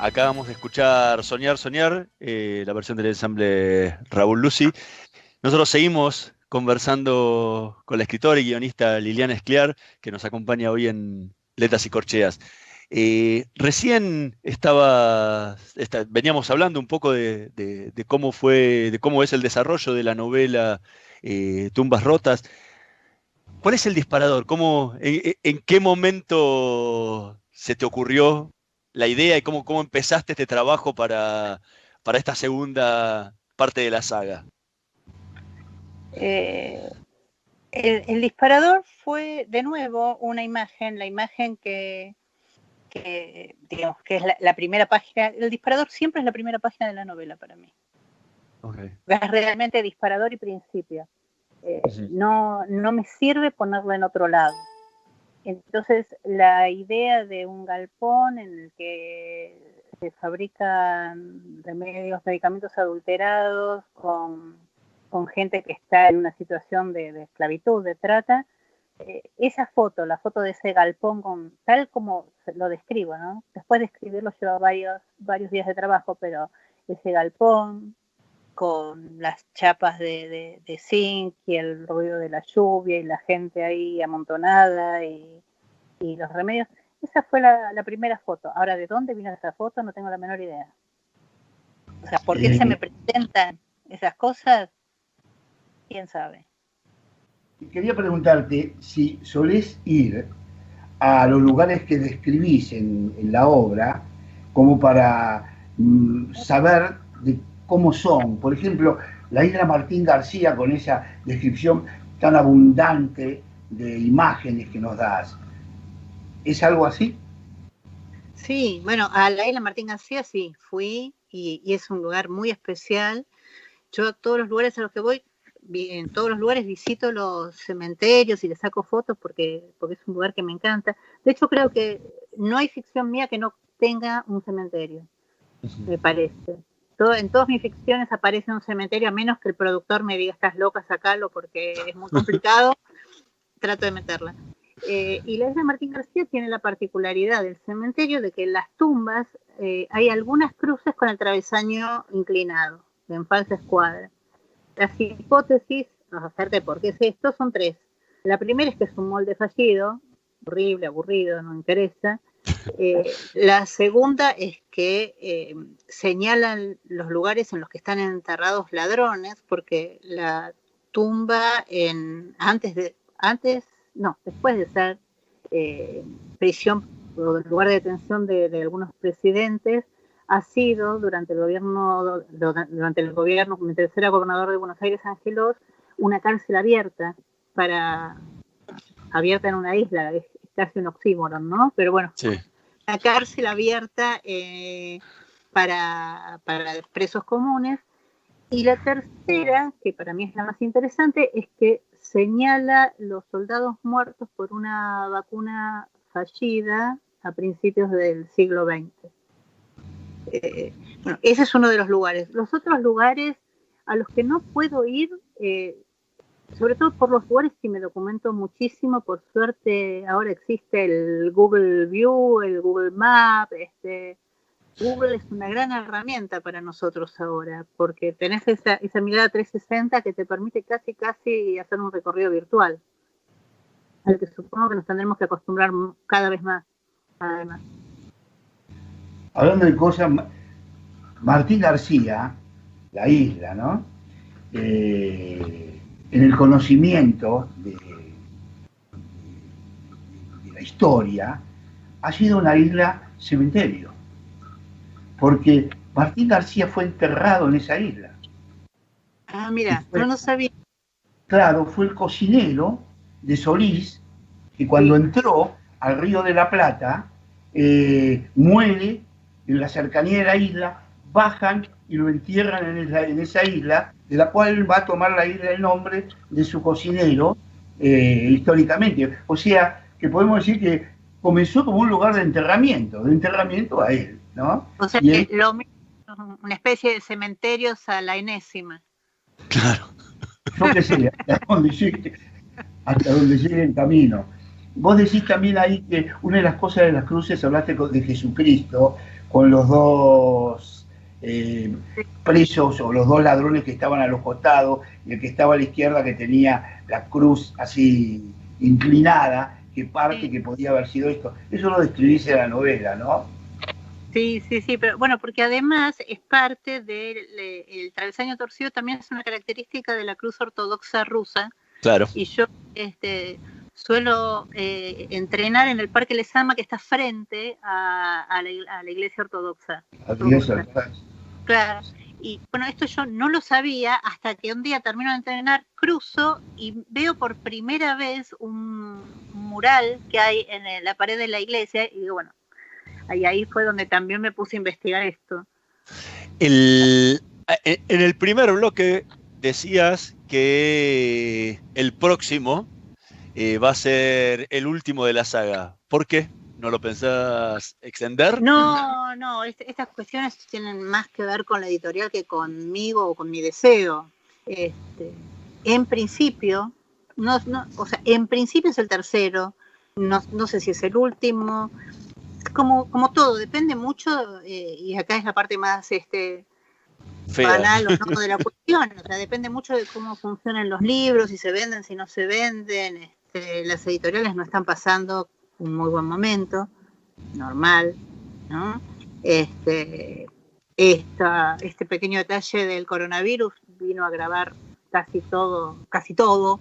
Acabamos de escuchar Soñar, Soñar, la versión del ensamble Raúl Lucy. Nosotros seguimos conversando con la escritora y guionista Liliana Escliar, que nos acompaña hoy en Letras y Corcheas. Recién veníamos hablando un poco de cómo es el desarrollo de la novela Tumbas Rotas. ¿Cuál es el disparador? ¿En qué momento se te ocurrió la idea y cómo empezaste este trabajo para esta segunda parte de la saga? El disparador fue, de nuevo, una imagen, la imagen que digamos que es la primera página. El disparador siempre es la primera página de la novela para mí. Okay. Es realmente disparador y principio. Sí. No me sirve ponerlo en otro lado. Entonces, la idea de un galpón en el que se fabrican medicamentos adulterados con gente que está en una situación de esclavitud, de trata, esa foto, la foto de ese galpón, tal como lo describo, ¿no? Después de escribirlo lleva varios días de trabajo, pero ese galpón con las chapas de zinc y el ruido de la lluvia y la gente ahí amontonada y los remedios, esa fue la primera foto. Ahora, ¿de dónde vino esa foto? No tengo la menor idea. O sea, ¿por qué se me presentan esas cosas? ¿Quién sabe? Quería preguntarte si solés ir a los lugares que describís en la obra como para saber de cómo son. Por ejemplo, la isla Martín García, con esa descripción tan abundante de imágenes que nos das. ¿Es algo así? Sí, bueno, a la isla Martín García sí, fui y es un lugar muy especial. Yo a todos los lugares a los que voy, en todos los lugares visito los cementerios y les saco fotos porque es un lugar que me encanta. De hecho, creo que no hay ficción mía que no tenga un cementerio, me parece. En todas mis ficciones aparece un cementerio, a menos que el productor me diga, estás loca, sacalo porque es muy complicado, trato de meterla. Y la isla Martín García tiene la particularidad del cementerio de que en las tumbas hay algunas cruces con el travesaño inclinado, en falsa escuadra. Las hipótesis acerca de por qué es esto son tres. La primera es que es un molde fallido, horrible, aburrido, no interesa. La segunda es que señalan los lugares en los que están enterrados ladrones, porque la tumba después de ser prisión o lugar de detención de algunos presidentes, ha sido durante el gobierno, mientras era gobernador de Buenos Aires, Angelos, una cárcel abierta en una isla, es casi un oxímoron, ¿no? Pero bueno, sí. Una cárcel abierta para presos comunes. Y la tercera, que para mí es la más interesante, es que señala los soldados muertos por una vacuna fallida a principios del siglo XX. Bueno, ese es uno de los lugares. Los otros lugares a los que no puedo ir, sobre todo por los lugares que me documento muchísimo, por suerte ahora existe el Google View, el Google Map, Google es una gran herramienta para nosotros ahora, porque tenés esa mirada 360 que te permite casi hacer un recorrido virtual, al que supongo que nos tendremos que acostumbrar cada vez más, además. Hablando de cosas, Martín García, la isla, ¿no? En el conocimiento de la historia, ha sido una isla cementerio, porque Martín García fue enterrado en esa isla. Ah, mira, yo no sabía. Claro, fue el cocinero de Solís, que cuando entró al Río de la Plata, muere en la cercanía de la isla, bajan y lo entierran en esa isla, de la cual va a tomar la isla el nombre de su cocinero, históricamente. O sea, que podemos decir que comenzó como un lugar de enterramiento a él, ¿no? O sea, que lo mismo, una especie de cementerios a la enésima. Claro. Yo qué sé, hasta donde llegue el camino. Vos decís también ahí que una de las cosas de las cruces, hablaste de Jesucristo, con los dos presos o los dos ladrones que estaban a los costados, y el que estaba a la izquierda que tenía la cruz así inclinada, que parte que podía haber sido esto. Eso lo describís en la novela, ¿no? Sí, pero bueno, porque además es parte del el travesaño torcido, también es una característica de la cruz ortodoxa rusa. Claro. Y yo suelo entrenar en el Parque Lezama, que está frente a la iglesia ortodoxa. Claro. Y bueno, esto yo no lo sabía hasta que un día termino de entrenar, cruzo y veo por primera vez un mural que hay en la pared de la iglesia, y digo, bueno, ahí fue donde también me puse a investigar esto. En el primer bloque decías que el próximo va a ser el último de la saga. ¿Por qué? ¿No lo pensás extender? No, estas cuestiones tienen más que ver con la editorial que conmigo o con mi deseo. En principio, en principio es el tercero, no sé si es el último. Como todo, depende mucho, y acá es la parte más banal o no de la cuestión. O sea, depende mucho de cómo funcionan los libros, si se venden, si no se venden. Las editoriales no están pasando un muy buen momento, normal, ¿no? Este pequeño detalle del coronavirus vino a agravar casi todo,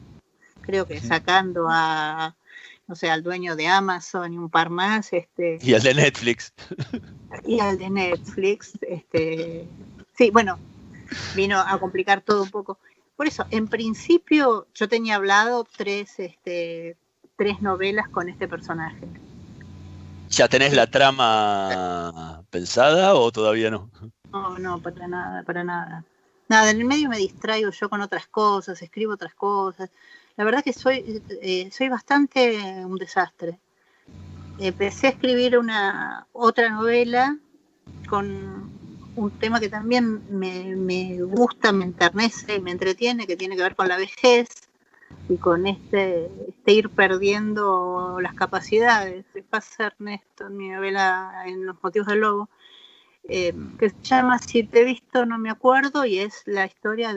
creo que sacando a, no sé, al dueño de Amazon y un par más. Y al de Netflix. Sí, bueno, vino a complicar todo un poco. Por eso, en principio, yo tenía hablado tres novelas con este personaje. ¿Ya tenés la trama pensada o todavía no? No, para nada. Nada, en el medio me distraigo yo con otras cosas, escribo otras cosas. La verdad que soy bastante un desastre. Empecé a escribir otra novela con un tema que también me gusta, me enternece y me entretiene, que tiene que ver con la vejez y con ir perdiendo las capacidades. Pasa Ernesto en mi novela, en Los motivos del lobo, que se llama Si te he visto no me acuerdo, y es la historia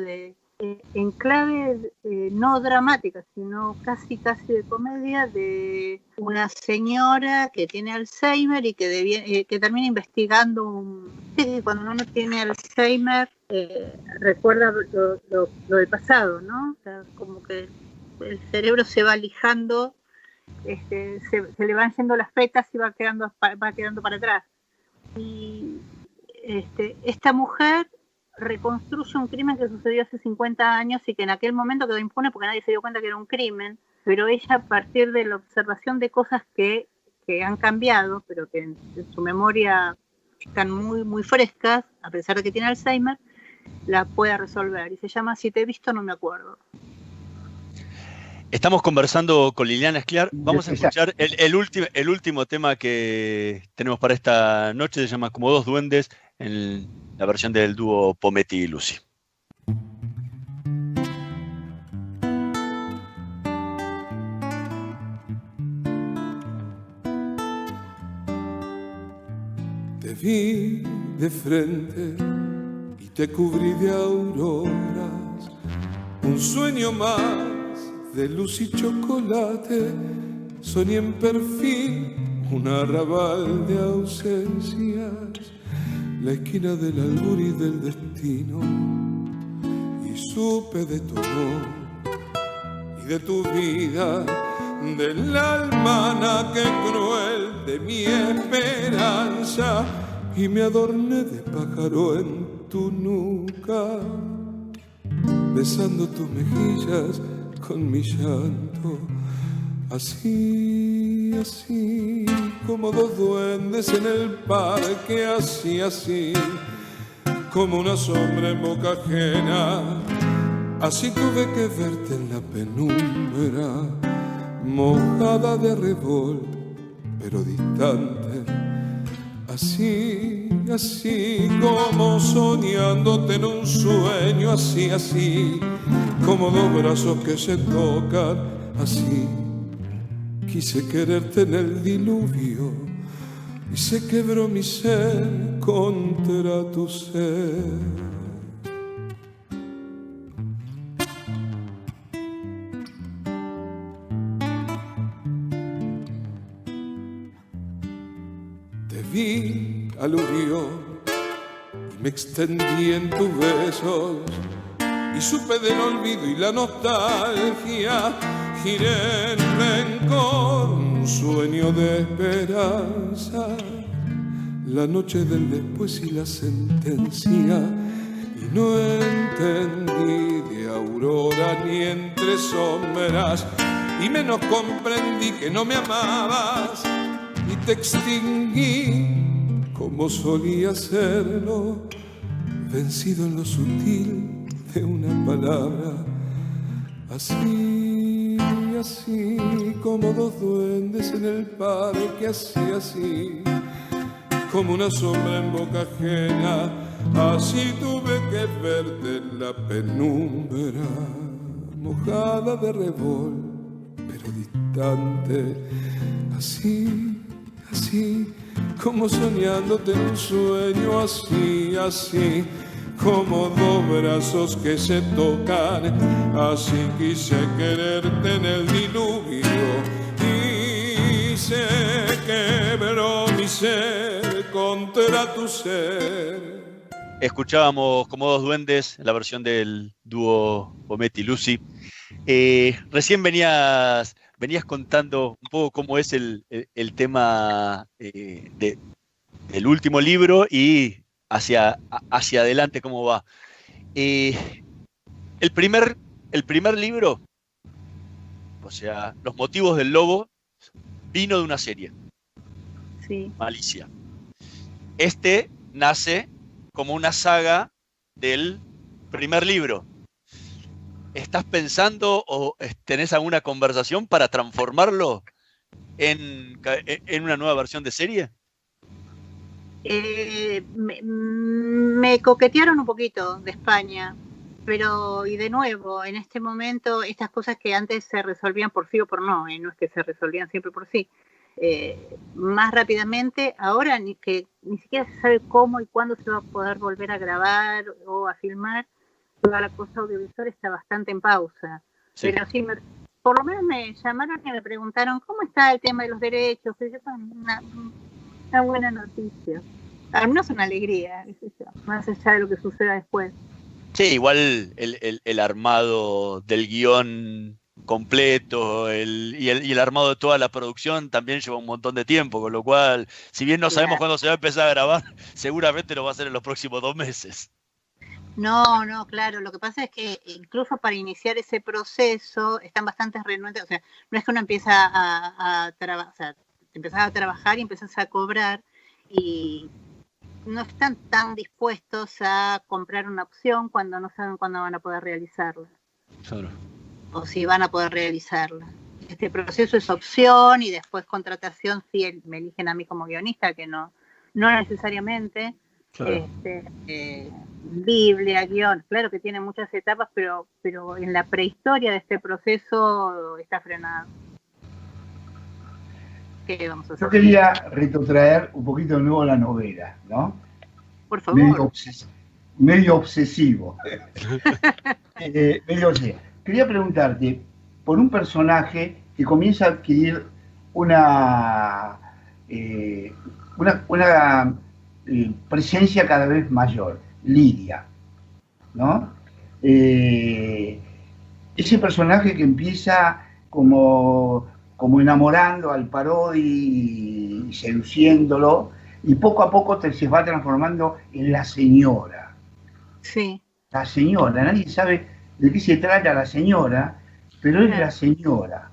en clave no dramática, sino casi de comedia, de una señora que tiene Alzheimer y que termina investigando cuando uno tiene Alzheimer recuerda lo del pasado, ¿no? O sea, como que el cerebro se va lijando, se le van yendo las petas y va quedando para atrás. Y esta mujer reconstruye un crimen que sucedió hace 50 años y que en aquel momento quedó impune porque nadie se dio cuenta que era un crimen, pero ella, a partir de la observación de cosas que han cambiado, pero que en su memoria están muy, muy frescas, a pesar de que tiene Alzheimer, la puede resolver. Y se llama Si te he visto no me acuerdo. Estamos conversando con Liliana Escliar. Vamos a escuchar el último tema que tenemos para esta noche. Se llama Como dos duendes, en la versión del dúo Pometti y Lucy. Te vi de frente y te cubrí de auroras, un sueño más de luz y chocolate. Soñé en perfil un arrabal de ausencias, la esquina del albur y del destino, y supe de tu amor y de tu vida, del alma que cruel de mi esperanza, y me adorné de pájaro en tu nuca, besando tus mejillas con mi llanto, así, así, como dos duendes en el parque, así, así, como una sombra en boca ajena, así tuve que verte en la penumbra, mojada de arrebol, pero distante, así, así, como soñándote en un sueño, así, así, como dos brazos que se tocan, así, quise quererte en el diluvio, y se quebró mi ser contra tu ser. Te vi, aluvió, y me extendí en tus besos, y supe del olvido y la nostalgia. Giré en rencor, un sueño de esperanza, la noche del después y la sentencia. Y no entendí de aurora ni entre sombras, y menos comprendí que no me amabas, y te extinguí como solía hacerlo, vencido en lo sutil de una palabra. Así, así como dos duendes en el parque, así, como una sombra en boca ajena, así tuve que verte en la penumbra, mojada de revol, pero distante, así, así, como soñándote en un sueño, así, así, como dos brazos que se tocan, así quise quererte en el diluvio y se quebró mi ser contra tu ser. Escuchábamos Como dos duendes, la versión del dúo Pometti-Lucy. Recién venías contando un poco cómo es el tema del último libro y hacia adelante cómo va. El primer libro, o sea, Los motivos del lobo, vino de una serie. Sí. Malicia. Este nace como una saga del primer libro. ¿Estás pensando o tenés alguna conversación para transformarlo en una nueva versión de serie? Me coquetearon un poquito de España, pero y de nuevo, en este momento, estas cosas que antes se resolvían por sí o por no, no es que se resolvían siempre por sí, más rápidamente, ahora ni siquiera se sabe cómo y cuándo se va a poder volver a grabar o a filmar, toda la cosa audiovisual está bastante en pausa. Sí. Pero sí, por lo menos me llamaron y me preguntaron cómo está el tema de los derechos, que una buena noticia, al menos una alegría, más allá de lo que suceda después. Sí, igual el armado del guión completo y el armado de toda la producción también lleva un montón de tiempo, con lo cual, si bien no sabemos cuándo se va a empezar a grabar, seguramente lo va a hacer en los próximos 2 meses. No, claro, lo que pasa es que incluso para iniciar ese proceso están bastante renuentes, o sea, no es que uno empieza a trabajar, o sea, empezás a trabajar y empezás a cobrar y no están tan dispuestos a comprar una opción cuando no saben cuándo van a poder realizarla. Claro. O si van a poder realizarla. Este proceso es opción y después contratación si me eligen a mí como guionista, que no necesariamente. Claro. Biblia, guión, claro que tiene muchas etapas, pero en la prehistoria de este proceso está frenado. ¿Qué vamos a hacer? Yo quería retrotraer un poquito de nuevo la novela, ¿no? Por favor. Medio obsesivo. Medio obsesivo. Quería preguntarte por un personaje que comienza a adquirir una presencia cada vez mayor, Lidia, ¿no? Ese personaje que empieza como enamorando al Parodi y seduciéndolo, y poco a poco se va transformando en la señora. Sí. La señora, nadie sabe de qué se trata la señora, pero es la señora.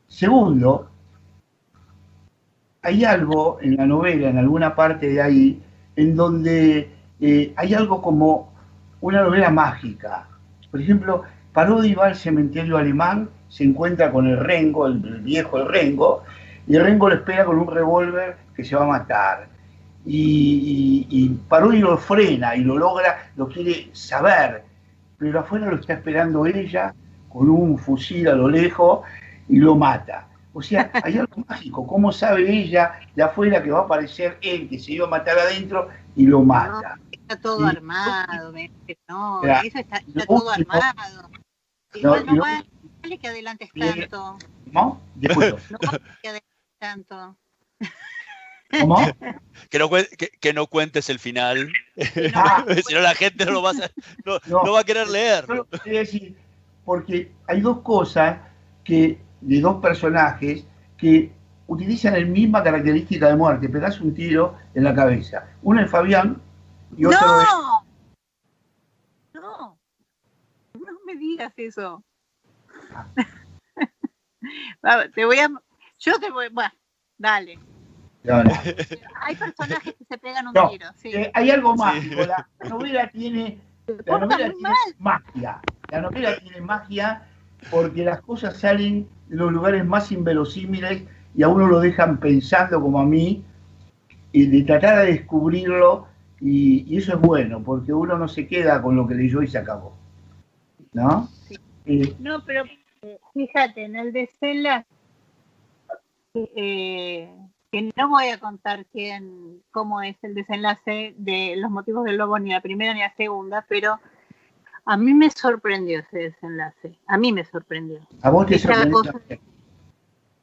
Segundo, hay algo en la novela, en alguna parte de ahí, en donde hay algo como una novela mágica. Por ejemplo, Parodi va al cementerio alemán, se encuentra con el Rengo, el viejo Rengo, y el Rengo lo espera con un revólver que se va a matar. Y Parodi lo frena y lo logra, lo quiere saber, pero afuera lo está esperando ella con un fusil a lo lejos y lo mata. O sea, hay algo mágico. ¿Cómo sabe ella de afuera que va a aparecer él que se iba a matar adentro y lo mata? No, está todo armado, no, Claro, eso está lo todo último- armado. No, No vale que adelantes tanto. ¿Cómo? Disculpa. No vale que adelantes tanto. ¿Cómo? Que no cuentes el final. Ah, Si no, la gente no va a querer leer. Yo lo quería decir, porque hay dos cosas de dos personajes que utilizan la misma característica de muerte, pegas un tiro en la cabeza. Uno es Fabián y otro es... No me digas eso. Bueno, dale. No. Hay personajes que se pegan un No, tiro, sí. hay algo mágico. La novela tiene Muy mal. magia. La novela tiene magia porque las cosas salen de los lugares más inverosímiles y a uno lo dejan pensando, como a mí, y de tratar de descubrirlo, y eso es bueno, porque uno no se queda con lo que leyó y se acabó. ¿No? Sí. No, pero fíjate, en el desenlace, que no voy a contar cómo es el desenlace de Los motivos del lobo, ni la primera ni la segunda, pero a mí me sorprendió ese desenlace. A mí me sorprendió. ¿A vos te sorprendió?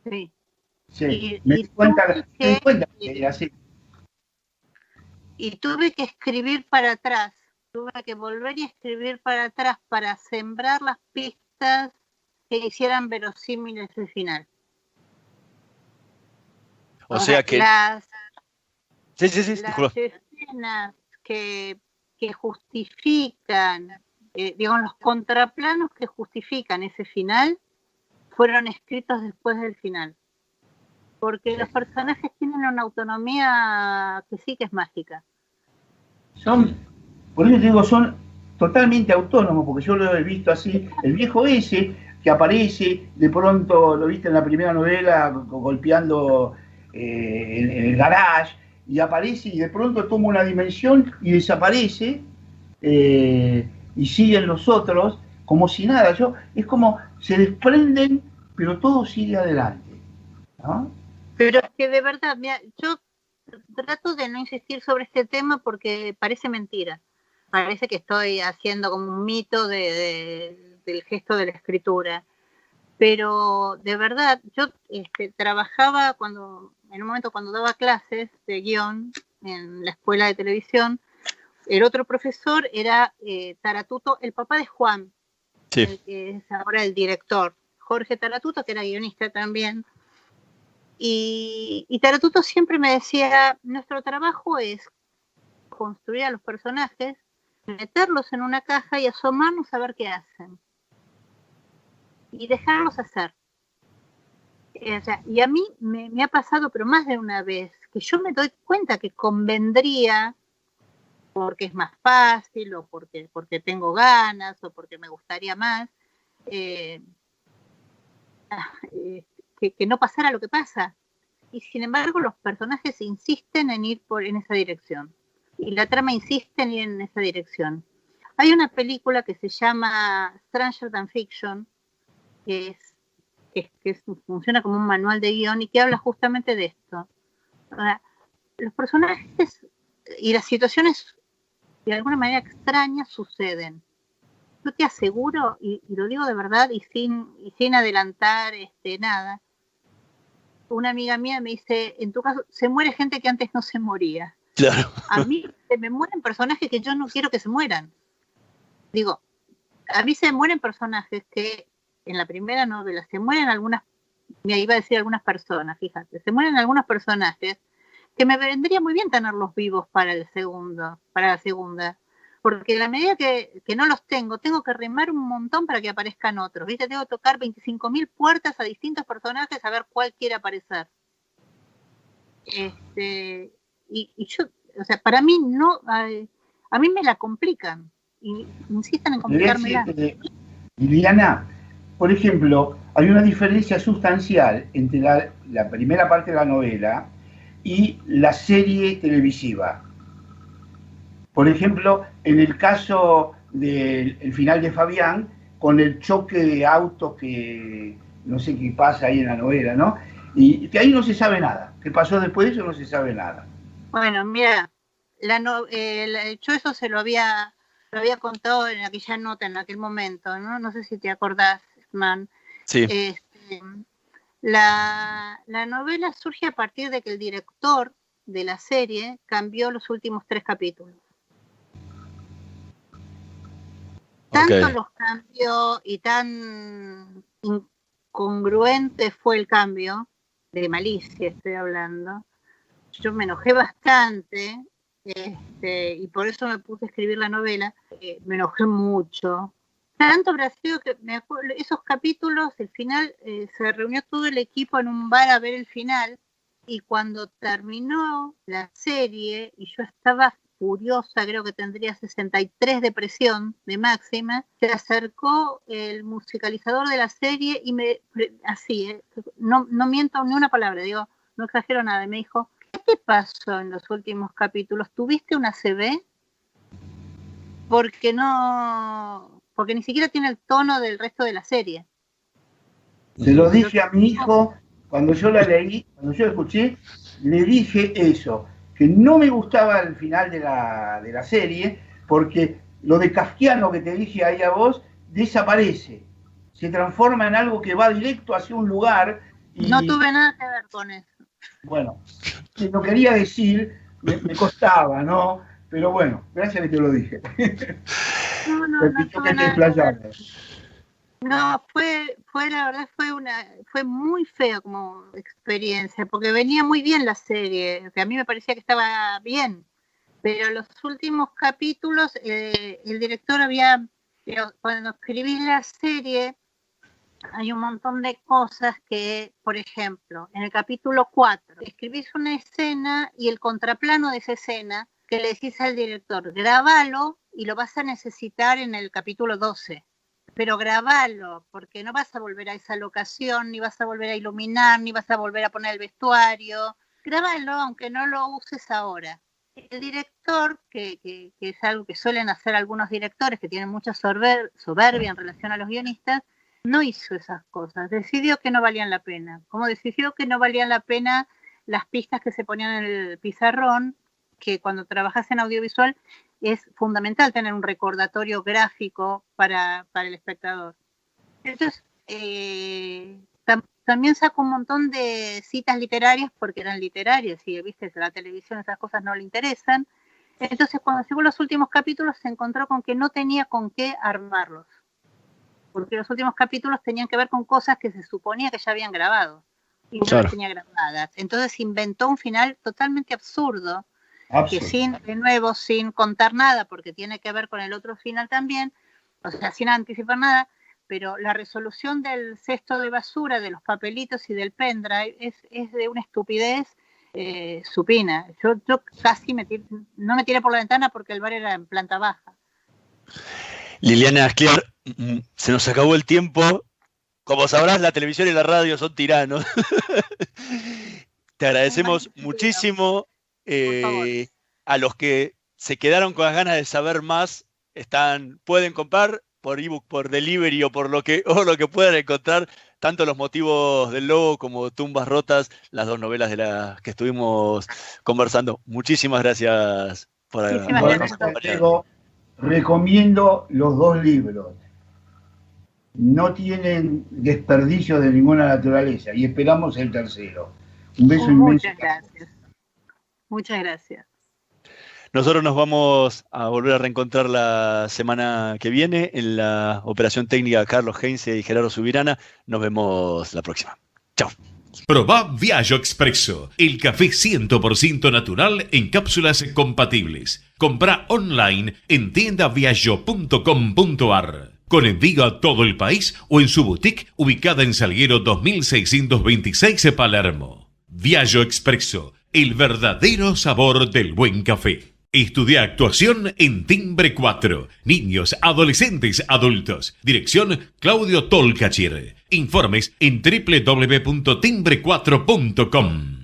Sí. Sí, me di cuenta que era así. Y tuve que escribir para atrás, tuve que volver y escribir para atrás para sembrar las pistas que hicieran verosímiles el final. O sea que... Las disculpa. escenas que justifican, digamos, los contraplanos que justifican ese final, fueron escritos después del final. Porque los personajes tienen una autonomía que sí que es mágica. Por eso te digo, son totalmente autónomos, porque yo lo he visto así. El viejo ese que aparece, de pronto lo viste en la primera novela golpeando en el garage, y aparece y de pronto toma una dimensión y desaparece, y siguen los otros como si nada. Es como se desprenden, pero todo sigue adelante, ¿no? Pero es que de verdad, mira, yo trato de no insistir sobre este tema porque parece mentira. Parece que estoy haciendo como un mito del gesto de la escritura. Pero de verdad, yo trabajaba en un momento cuando daba clases de guión en la escuela de televisión. El otro profesor era Taratuto, el papá de Juan, sí, el que es ahora el director, Jorge Taratuto, que era guionista también. Y Taratuto siempre me decía, nuestro trabajo es construir a los personajes, meterlos en una caja y asomarnos a ver qué hacen. Y dejarlos hacer. Y a mí me ha pasado, pero más de una vez, que yo me doy cuenta que convendría, porque es más fácil, o porque tengo ganas, o porque me gustaría más, que no pasara lo que pasa. Y sin embargo los personajes insisten en ir en esa dirección. Y la trama insiste en ir en esa dirección. Hay una película que se llama Stranger Than Fiction, que funciona como un manual de guión y que habla justamente de esto. Los personajes y las situaciones de alguna manera extrañas suceden. Yo te aseguro, y lo digo de verdad y sin adelantar nada, una amiga mía me dice, en tu caso, se muere gente que antes no se moría. Claro. A mí se me mueren personajes que yo no quiero que se mueran. Digo, a mí se me mueren personajes que en la primera novela se mueren iba a decir algunas personas, fíjate, se mueren algunos personajes que me vendría muy bien tenerlos vivos para la segunda. Porque a la medida que no los tengo que remar un montón para que aparezcan otros. ¿Viste? Tengo que tocar 25.000 puertas a distintos personajes a ver cuál quiere aparecer. Y yo, o sea, para mí no, a mí me la complican. Y insisten en complicármela. Liliana, por ejemplo, hay una diferencia sustancial entre la primera parte de la novela y la serie televisiva. Por ejemplo, en el caso del final de Fabián, con el choque de autos que no sé qué pasa ahí en la novela, ¿no? Y que ahí no se sabe nada. ¿Qué pasó después de eso? No se sabe nada. Bueno, mira, yo eso se lo había contado en aquella nota, en aquel momento, ¿no? No sé si te acordás, Man. Sí. La novela surge a partir de que el director de la serie cambió los últimos 3 capítulos. Tanto los cambió y tan incongruente fue el cambio, de malicia estoy hablando. Yo me enojé bastante, y por eso me puse a escribir la novela. Me enojé mucho. Tanto habrá sido que me acuerdo, esos capítulos, el final, se reunió todo el equipo en un bar a ver el final, y cuando terminó la serie, y yo estaba furiosa, creo que tendría 63 de presión de máxima, se acercó el musicalizador de la serie y no miento ni una palabra, digo, no exagero nada, y me dijo: ¿qué te pasó en los últimos capítulos? ¿Tuviste una CB? Porque ni siquiera tiene el tono del resto de la serie. Se lo dije a mi hijo cuando yo la leí, cuando yo la escuché, le dije eso, que no me gustaba el final de la serie, porque lo de kafkiano que te dije ahí a vos desaparece, se transforma en algo que va directo hacia un lugar. Y, no tuve nada que ver con eso. Bueno, lo quería decir, me costaba, ¿no? Pero bueno, gracias que te lo dije. No, la verdad fue muy fea como experiencia, porque venía muy bien la serie, que a mí me parecía que estaba bien, pero los últimos capítulos, el director cuando escribí la serie, hay un montón de cosas que, por ejemplo, en el capítulo 4, escribís una escena y el contraplano de esa escena, que le decís al director, grabalo y lo vas a necesitar en el capítulo 12. Pero grabalo, porque no vas a volver a esa locación, ni vas a volver a iluminar, ni vas a volver a poner el vestuario. Grabalo, aunque no lo uses ahora. El director, que es algo que suelen hacer algunos directores que tienen mucha soberbia en relación a los guionistas, no hizo esas cosas. Decidió que no valían la pena. Como decidió que no valían la pena las pistas que se ponían en el pizarrón, que cuando trabajas en audiovisual es fundamental tener un recordatorio gráfico para el espectador. Entonces, también sacó un montón de citas literarias porque eran literarias y, viste, la televisión esas cosas no le interesan. Entonces, cuando llegó los últimos capítulos, se encontró con que no tenía con qué armarlos. Porque los últimos capítulos tenían que ver con cosas que se suponía que ya habían grabado. Y no las tenía grabadas. Entonces inventó un final totalmente absurdo, que sin contar nada, porque tiene que ver con el otro final también, o sea, sin anticipar nada, pero la resolución del cesto de basura, de los papelitos y del pendrive es de una estupidez supina. Yo casi no me tiré por la ventana porque el bar era en planta baja. Liliana Ascliar, se nos acabó el tiempo. Como sabrás, la televisión y la radio son tiranos. Te agradecemos muchísimo. A los que se quedaron con las ganas de saber más, pueden comprar por ebook, por delivery o por lo que puedan encontrar, tanto Los motivos del lobo como Tumbas rotas, las 2 novelas de las que estuvimos conversando. Muchísimas gracias por habernos acompañado. Recomiendo los 2 libros. No tienen desperdicio de ninguna naturaleza y esperamos el tercero. Un beso inmenso. Muchas gracias. Muchas gracias. Nosotros nos vamos a volver a reencontrar la semana que viene en la operación técnica Carlos Heinze y Gerardo Subirana. Nos vemos la próxima. Chao. Probá Viaggio Expresso, el café 100% natural en cápsulas compatibles. Comprá online en tiendaviaggio.com.ar. Con envío a todo el país o en su boutique ubicada en Salguero 2626 Palermo. Viaggio Expresso, el verdadero sabor del buen café. Estudia actuación en Timbre 4. Niños, adolescentes, adultos. Dirección Claudio Tolcachir. Informes en www.timbre4.com.